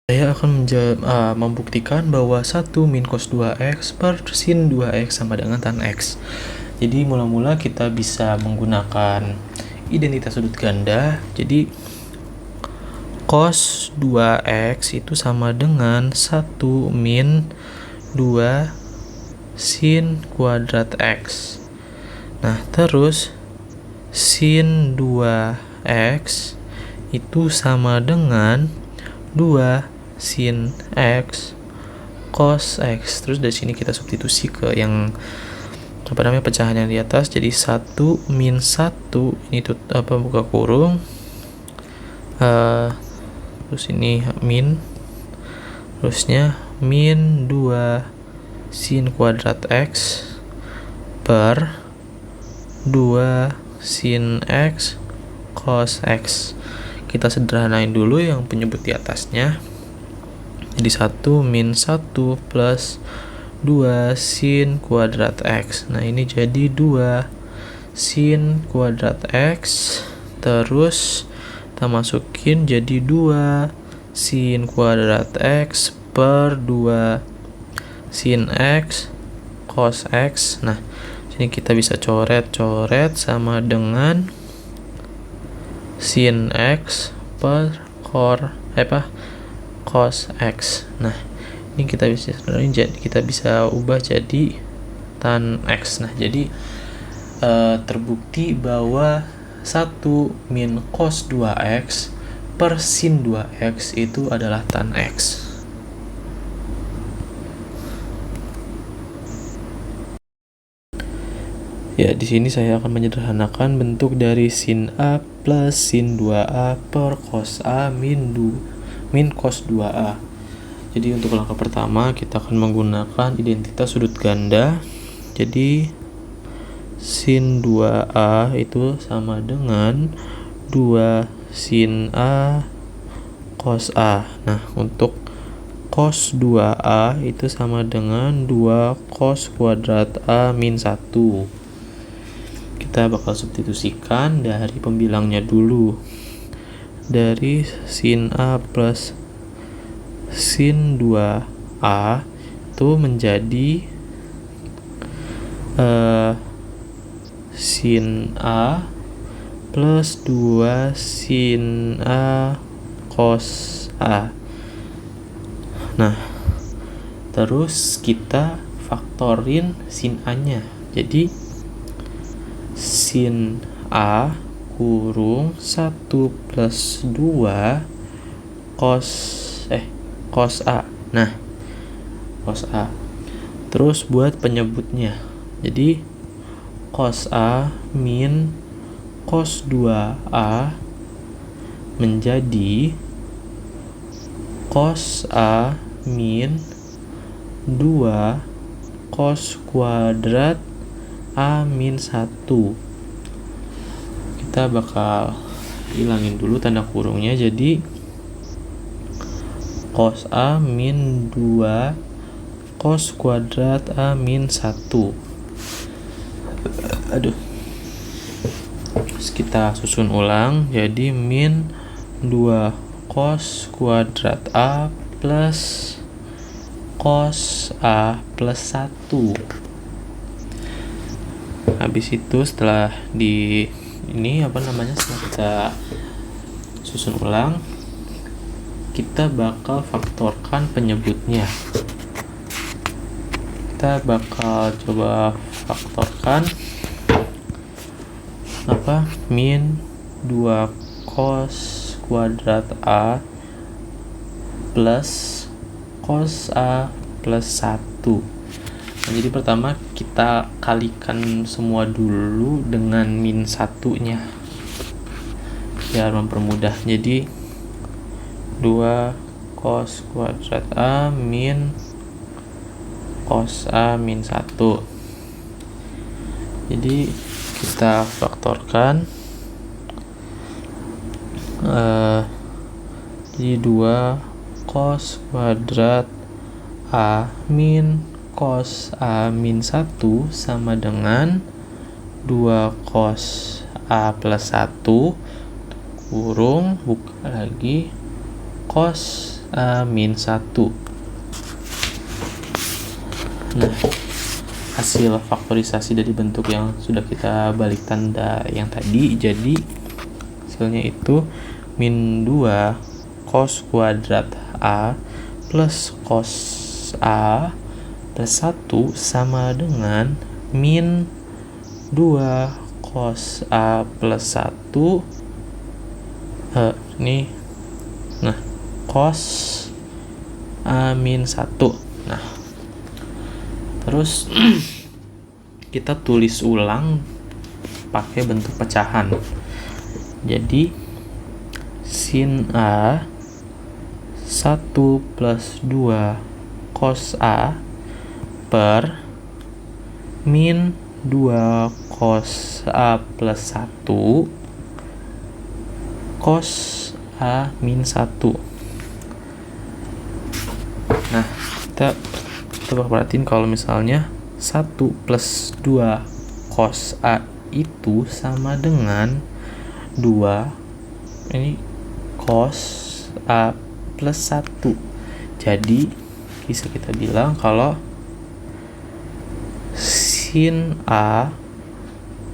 Saya akan membuktikan bahwa 1 min cos 2x per sin 2x sama dengan tan x. Jadi mula-mula kita bisa menggunakan identitas sudut ganda. Jadi cos 2x itu sama dengan 1 min 2 sin kuadrat x. Nah, terus sin 2x itu sama dengan 2 sin x cos x. Terus dari sini kita substitusi ke yang pecahan yang di atas, jadi 1 min 1 ini buka kurung, terus ini min, terusnya min 2 sin kuadrat x per 2 sin x cos x. Kita sederhanain dulu yang penyebut di atasnya. Jadi 1 min 1 plus 2 sin kuadrat x. Nah, ini jadi 2 sin kuadrat x. Terus kita masukin jadi 2 sin kuadrat x per 2 sin x cos x. Nah, sini kita bisa coret-coret sama dengan sin x per cos x. Nah, ini kita bisa ubah jadi tan x. Nah, jadi terbukti bahwa 1 min cos 2x per sin 2x itu adalah tan x. Ya, di sini saya akan menyederhanakan bentuk dari sin A plus sin 2A per cos A min cos 2A. Jadi untuk langkah pertama kita akan menggunakan identitas sudut ganda. Jadi sin 2A itu sama dengan 2 sin A cos A. Nah, untuk cos 2A itu sama dengan 2 cos kuadrat A min 1. Kita bakal substitusikan dari pembilangnya dulu. Dari sin A plus sin 2A itu menjadi sin A plus 2 sin A cos A. Nah, terus kita faktorin sin A-nya. Jadi sin A kurung 1 plus 2 cos A. Nah, cos A. Terus buat penyebutnya. Jadi cos A min cos 2A menjadi cos A min 2 cos kuadrat A min 1. Kita bakal hilangin dulu tanda kurungnya, jadi cos A min 2 cos kuadrat A min 1. Terus kita susun ulang, jadi min 2 cos kuadrat A plus cos A plus 1. Habis itu setelah setelah kita susun ulang, kita bakal faktorkan penyebutnya. Kita bakal coba faktorkan min 2 cos kuadrat A plus cos A plus 1. Nah, jadi pertama kita kalikan semua dulu dengan min 1-nya biar mempermudah. Jadi 2 cos kuadrat A min cos A min 1. Jadi kita faktorkan, jadi 2 cos kuadrat A min cos A min 1 sama dengan 2 cos A plus 1 kurung, buka lagi, cos A-1. Nah, hasil faktorisasi dari bentuk yang sudah kita balik tanda yang tadi, jadi hasilnya itu min 2 cos kuadrat A plus cos A plus 1 sama dengan min 2 cos A plus 1 cos A-1. Nah, terus kita tulis ulang pakai bentuk pecahan. Jadi sin A 1 plus 2 cos A per min 2 cos A plus 1 cos A-1. Nah, kita perhatiin kalau misalnya 1 plus 2 cos A itu sama dengan 2 ini cos A plus 1. Jadi bisa kita bilang kalau sin A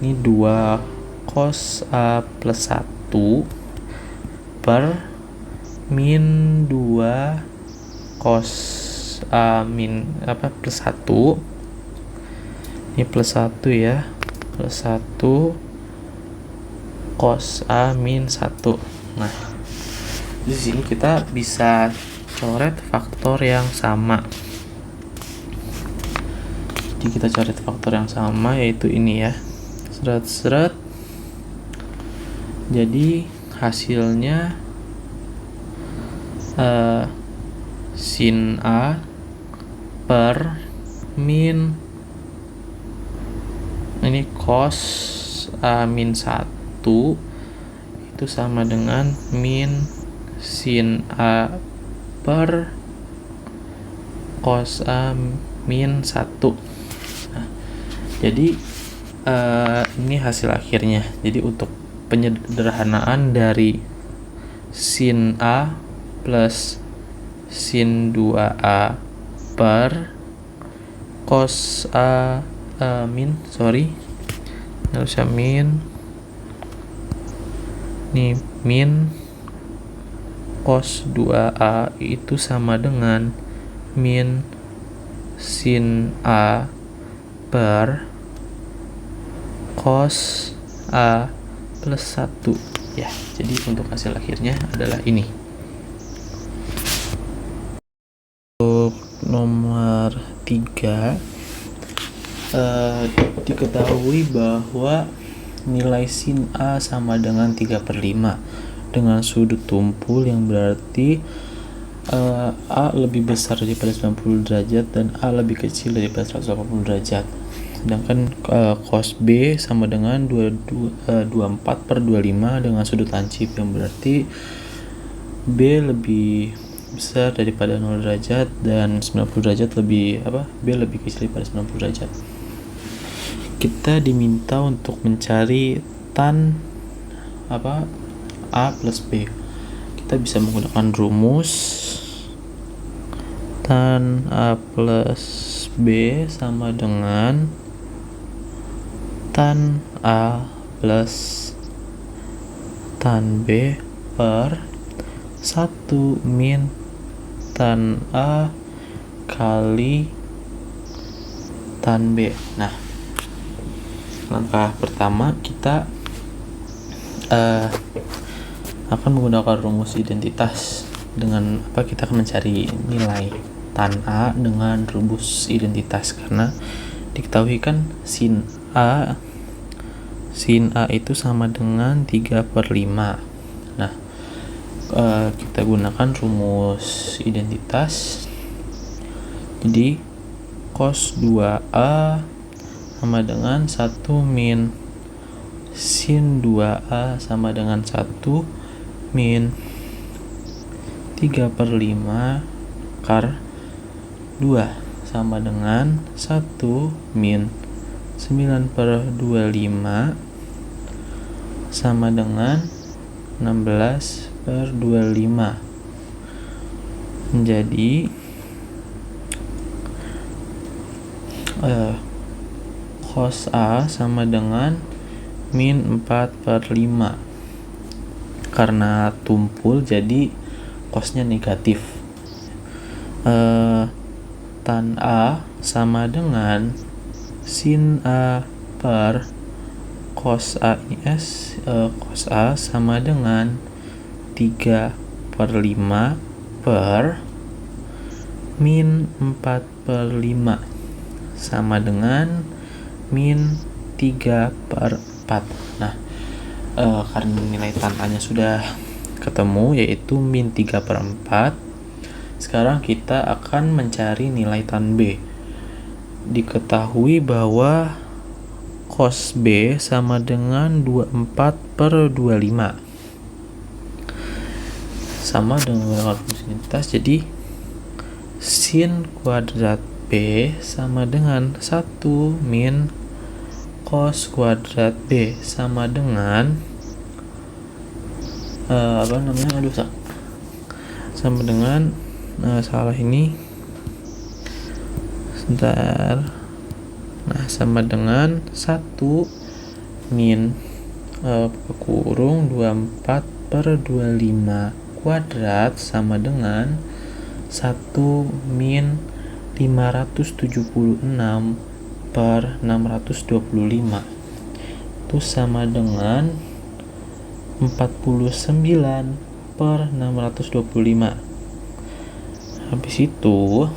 ini 2 cos A plus 1 per min 2 cos A plus 1. Ini plus 1 ya. Plus 1 cos A-1. Nah, di sini kita bisa coret faktor yang sama. Jadi kita coret faktor yang sama, yaitu ini ya. Seret-seret. Jadi hasilnya sin A per min ini cos A-1 itu sama dengan min sin A per cos A-1. Nah, jadi ini hasil akhirnya. Jadi untuk penyederhanaan dari sin A plus sin 2A per cos harusnya min cos 2A itu sama dengan min sin A per cos A plus 1 ya. Jadi untuk hasil akhirnya adalah ini. Untuk nomor 3 diketahui bahwa nilai sin A sama dengan 3/5 dengan sudut tumpul yang berarti A lebih besar daripada 90 derajat dan A lebih kecil daripada 180 derajat. Sedangkan cos B sama dengan 24/25 dengan sudut lancip yang berarti B lebih besar daripada 0 derajat dan 90 derajat B lebih kecil daripada 90 derajat. Kita diminta untuk mencari tan A plus B. Kita bisa menggunakan rumus tan A plus B sama dengan tan A plus tan B per 1 min tan A kali tan B. Nah, langkah pertama kita akan menggunakan rumus identitas. Dengan kita akan mencari nilai tan A dengan rumus identitas, karena diketahui kan sin A itu sama dengan 3/5. Nah, kita gunakan rumus identitas. Jadi cos 2A sama dengan 1 min sin 2A sama dengan 1 min 3/5 akar 2 sama dengan 1 min 9/25 sama dengan 16/25. menjadi cos A sama dengan min 4/5. Karena tumpul jadi cosnya negatif. Tan A sama dengan sin A per cos A cos A sama dengan 3/5 per min 4/5 sama dengan min 3/4. Nah, karena nilai tan A nya sudah ketemu, yaitu min 3/4, sekarang kita akan mencari nilai tan B. Diketahui bahwa cos B sama dengan 24/25 sama dengan menggunakan fungsi identitas, jadi sin kuadrat B sama dengan 1 min cos kuadrat B sama dengan sama dengan sama dengan 1 min kurung 24/25 kuadrat sama dengan 1 min 576/625, itu sama dengan 49/625. Habis itu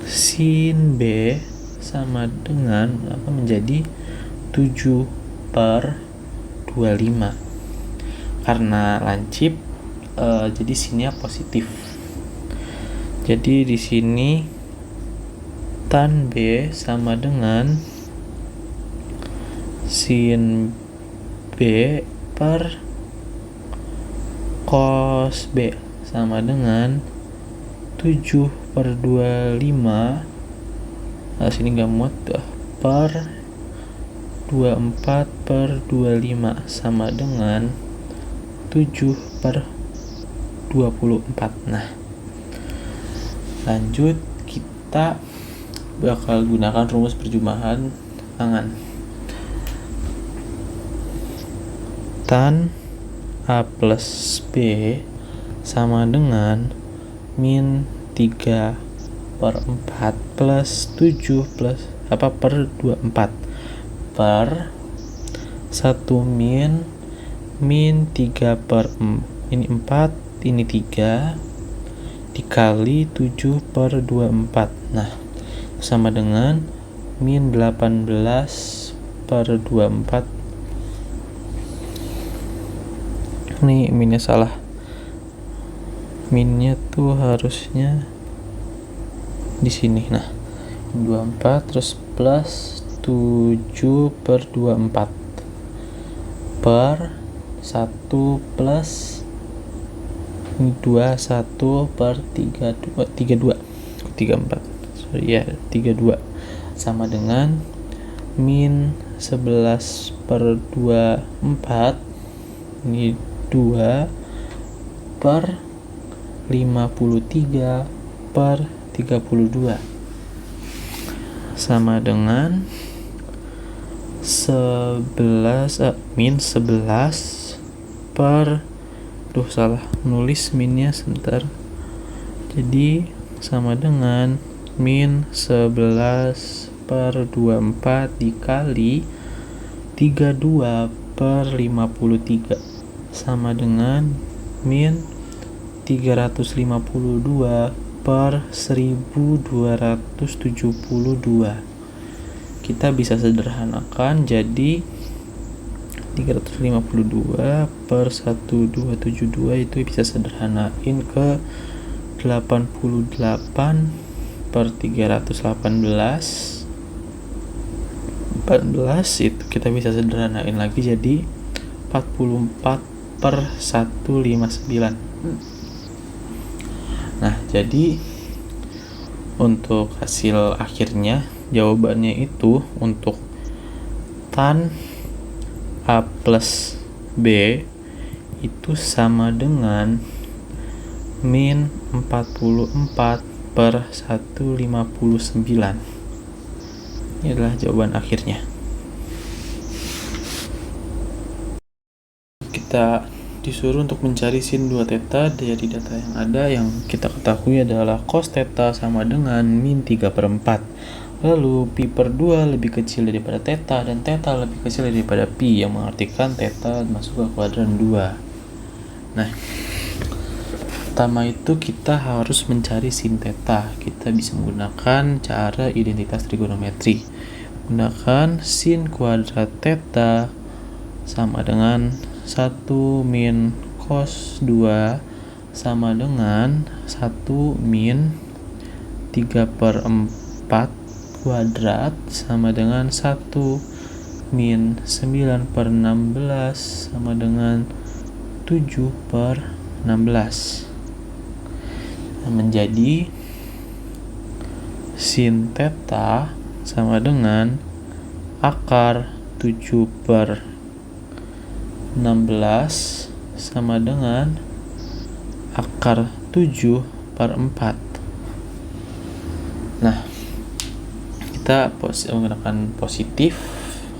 sin B sama dengan menjadi 7/25. Karena lancip, jadi sinnya positif. Jadi di sini tan B sama dengan sin B per cos B sama dengan 7/25. Sini nggak muat per 24/25 sama dengan 7/24. Nah, lanjut kita bakal gunakan rumus perjumahan tangan. Tan A plus B sama dengan min 3/4 plus 7 plus per 24 per 1 min 3/4, ini 4, ini 3 dikali 7/24. Nah, sama dengan min 18/24. Ini minnya salah, minnya tuh harusnya di sini. Nah, 24 terus plus 7/24 per 1 plus 21/32 34 sama dengan min 11/24, ini 2/53/32 sama dengan min 11 per salah nulis minnya sebentar, jadi sama dengan min 11/24 dikali 32/53 sama dengan min 352/1272. Kita bisa sederhanakan jadi 352/1272 itu bisa sederhanain ke 88/318 itu kita bisa sederhanain lagi jadi 44/159. Nah, jadi untuk hasil akhirnya jawabannya itu untuk tan A plus B itu sama dengan min 44 per 159. Ini adalah jawaban akhirnya. Kita disuruh untuk mencari sin 2 theta dari data yang ada, yang kita ketahui adalah cos theta sama dengan min 3/4. Lalu pi per 2 lebih kecil daripada theta dan theta lebih kecil daripada pi, yang mengartikan theta masuk ke kuadran 2. Nah, pertama itu kita harus mencari sin theta. Kita bisa menggunakan cara identitas trigonometri. Gunakan sin kuadrat theta sama dengan 1 min cos 2 sama dengan 1 min 3/4 kuadrat sama dengan 1 min 9/16 sama dengan 7/16. Menjadi sin theta sama dengan akar 7/16 sama dengan akar 7/4. Nah, kita menggunakan positif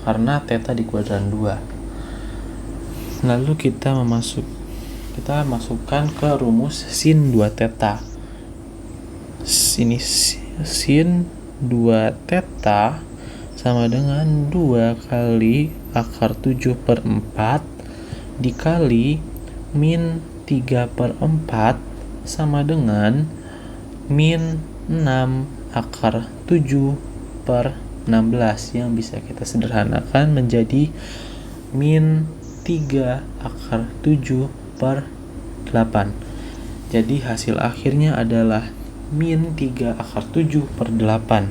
karena theta di kuadran 2. Lalu kita masukkan ke rumus sin 2 theta. Sini sin 2 theta sama dengan 2 kali akar 7/4 dikali min 3/4 sama dengan min 6 akar 7/16, yang bisa kita sederhanakan menjadi min 3 akar 7/8. Jadi hasil akhirnya adalah min 3 akar 7/8.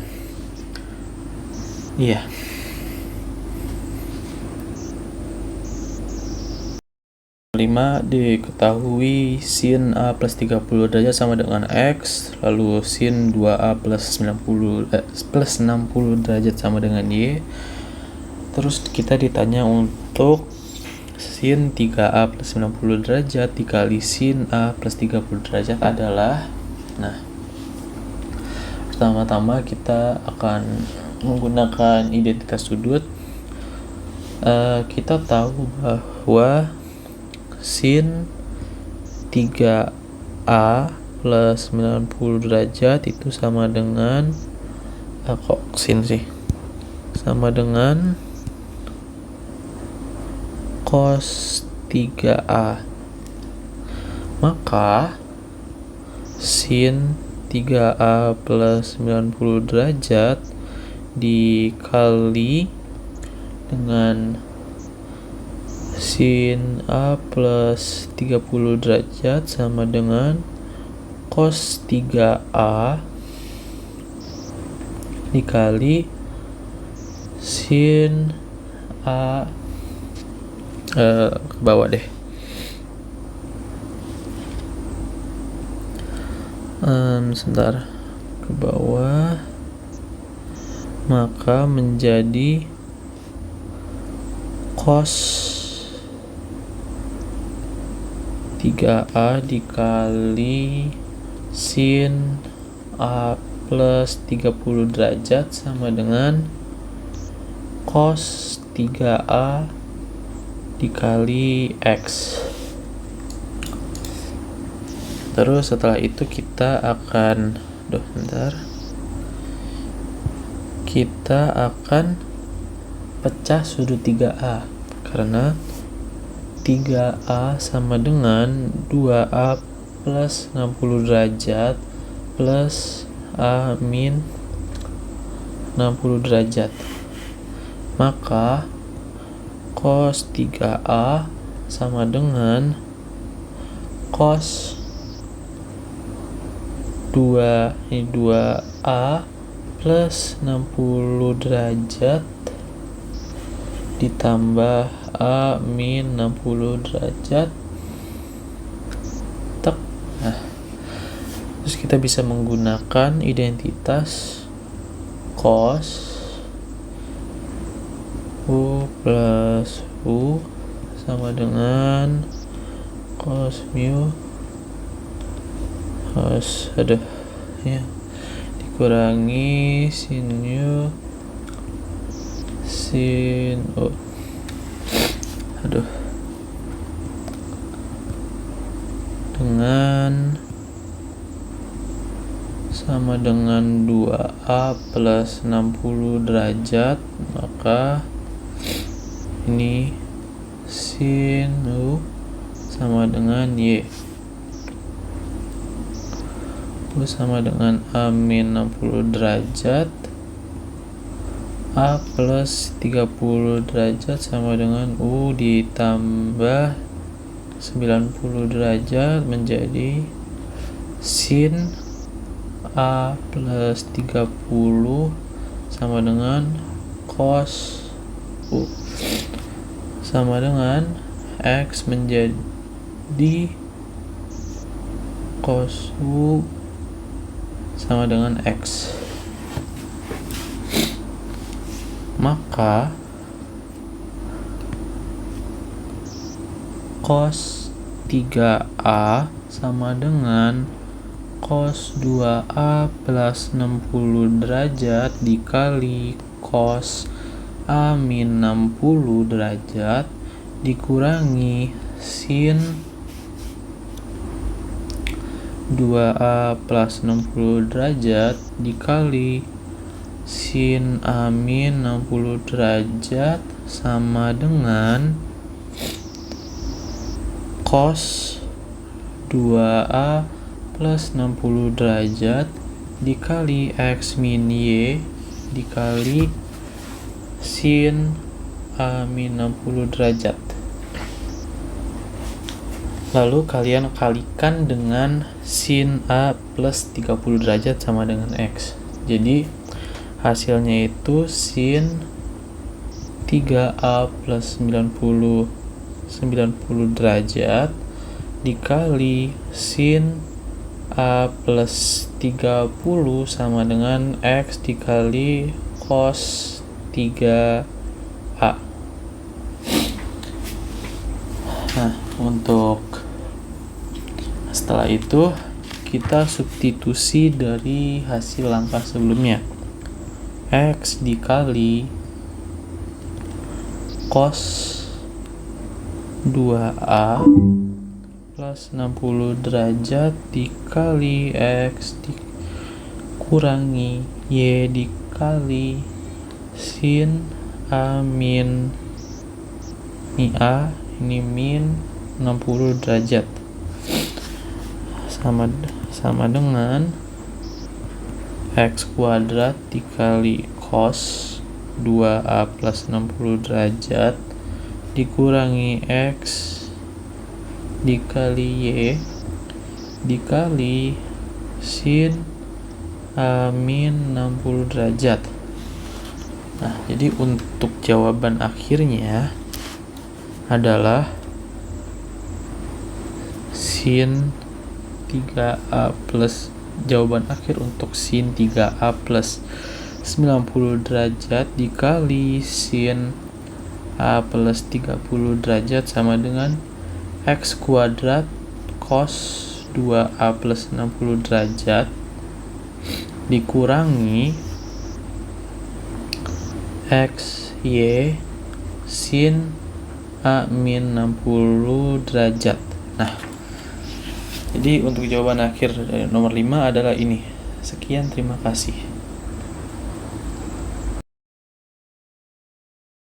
Iya. Kelima, diketahui sin A plus 30 derajat sama dengan X, lalu sin 2A plus 60 derajat sama dengan Y. Terus kita ditanya untuk sin 3A plus 90 derajat dikali sin A plus 30 derajat adalah, nah, pertama-tama kita akan menggunakan identitas sudut. Kita tahu bahwa sin 3A plus 90 derajat itu sama dengan sama dengan cos 3A. Maka sin 3A plus 90 derajat dikali dengan sin A plus 30 derajat sama dengan cos 3A dikali sin A ke bawah deh. Sebentar, ke bawah, maka menjadi cos 3A dikali sin A plus 30 derajat sama dengan cos 3A dikali X. Terus setelah itu kita akan pecah sudut 3A, karena 3A sama dengan 2A plus 60 derajat plus A min 60 derajat. Maka cos 3A sama dengan cos 2A plus 60 derajat ditambah A min 60 derajat. Nah, terus kita bisa menggunakan identitas cos U plus U sama dengan cos mu aduh ya, dikurangi sin u sin o, dengan sama dengan 2a plus 60 derajat, maka ini sin u sama dengan y. U sama dengan a min 60 derajat, a plus 30 derajat sama dengan u ditambah 90 derajat menjadi sin a plus 30 sama dengan cos u sama dengan x menjadi cos u sama dengan x. Maka cos 3a sama dengan cos 2a plus 60 derajat dikali cos a min 60 derajat dikurangi sin 2a plus 60 derajat dikali sin a min 60 derajat sama dengan cos 2a plus 60 derajat dikali x min y dikali sin a min 60 derajat. Lalu kalian kalikan dengan sin a plus 30 derajat sama dengan x. Jadi hasilnya itu sin 3a plus 90 derajat dikali sin a plus 30 sama dengan x dikali cos 3a. Nah, untuk setelah itu kita substitusi dari hasil langkah sebelumnya. X dikali cos 2a plus 60 derajat dikali x dikurangi y dikali sin a min ini a, ini min 60 derajat sama dengan x kuadrat dikali cos 2a plus 60 derajat dikurangi x dikali y dikali sin a min 60 derajat. Nah, jadi untuk jawaban akhirnya adalah sin 3a plus, jawaban akhir untuk sin 3a plus 90 derajat dikali sin a plus 30 derajat sama dengan x kuadrat cos 2a plus 60 derajat dikurangi x y sin a min 60 derajat. Nah, jadi untuk jawaban akhir nomor 5 adalah ini. Sekian, terima kasih.